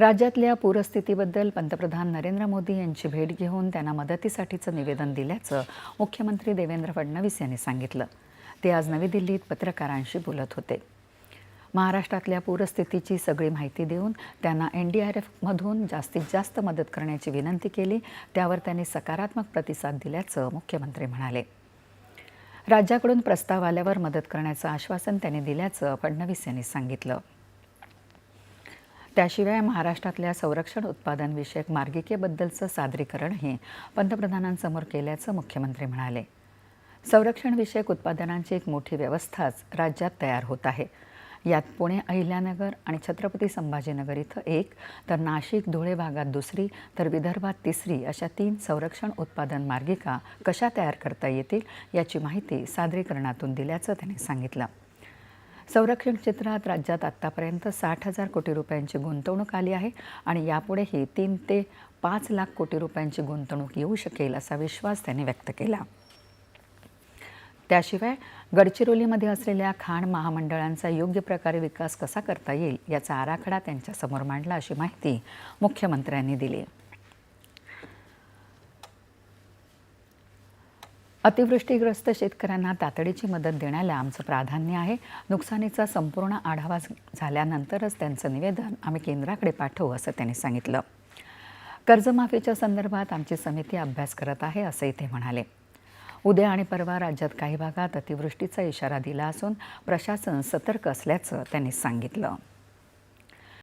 राज्यातल्या पूरस्थितीबद्दल पंतप्रधान नरेंद्र मोदी यांची भेट घेऊन त्यांना मदतीसाठीचं निवेदन दिल्याचं मुख्यमंत्री देवेंद्र फडणवीस यांनी सांगितलं. ते आज नवी दिल्लीत पत्रकारांशी बोलत होते. महाराष्ट्रातल्या पूरस्थितीची सगळी माहिती देऊन त्यांना NDRFमधून जास्तीत जास्त मदत करण्याची विनंती केली. त्यावर त्यांनी सकारात्मक प्रतिसाद दिल्याचं मुख्यमंत्री म्हणाले. राज्याकडून प्रस्ताव आल्यावर मदत करण्याचं आश्वासन त्यांनी दिल्याचं फडणवीस यांनी सांगितलं. त्याशिवाय महाराष्ट्रातल्या संरक्षण उत्पादन विषयक मार्गिकेबद्दलचं सादरीकरणही पंतप्रधानांसमोर केल्याचं मुख्यमंत्री म्हणाले. संरक्षण विषयक उत्पादनांची एक मोठी व्यवस्थाच राज्यात तयार होत आहे. यात पुणे अहिल्यानगर आणि छत्रपती संभाजीनगर इथं एक, तर नाशिक धुळे भागात दुसरी, तर विदर्भात तिसरी अशा 3 संरक्षण उत्पादन मार्गिका कशा तयार करता येतील याची माहिती सादरीकरणातून दिल्याचं त्यांनी सांगितलं. संरक्षण क्षेत्रात राज्यात आत्तापर्यंत 60,000 कोटी रुपयांची गुंतवणूक आली आहे आणि यापुढेही 3 ते 5 लाख कोटी रुपयांची गुंतवणूक येऊ शकेल असा विश्वास त्यांनी व्यक्त केला. त्याशिवाय गडचिरोलीमध्ये असलेल्या खाण महामंडळांचा योग्य प्रकारे विकास कसा करता येईल याचा आराखडा त्यांच्यासमोर मांडला अशी माहिती मुख्यमंत्र्यांनी दिली. अतिवृष्टीग्रस्त शेतकऱ्यांना तातडीची मदत देण्याला आमचं प्राधान्य आहे. नुकसानीचा संपूर्ण आढावा झाल्यानंतरच त्यांचं निवेदन आम्ही केंद्राकडे पाठवू असं त्यांनी सांगितलं. कर्जमाफीच्या संदर्भात आमची समिती अभ्यास करत आहे असंही ते म्हणाले. उद्या आणि परवा राज्यात काही भागात अतिवृष्टीचा इशारा दिला असून प्रशासन सतर्क असल्याचं त्यांनी सांगितलं.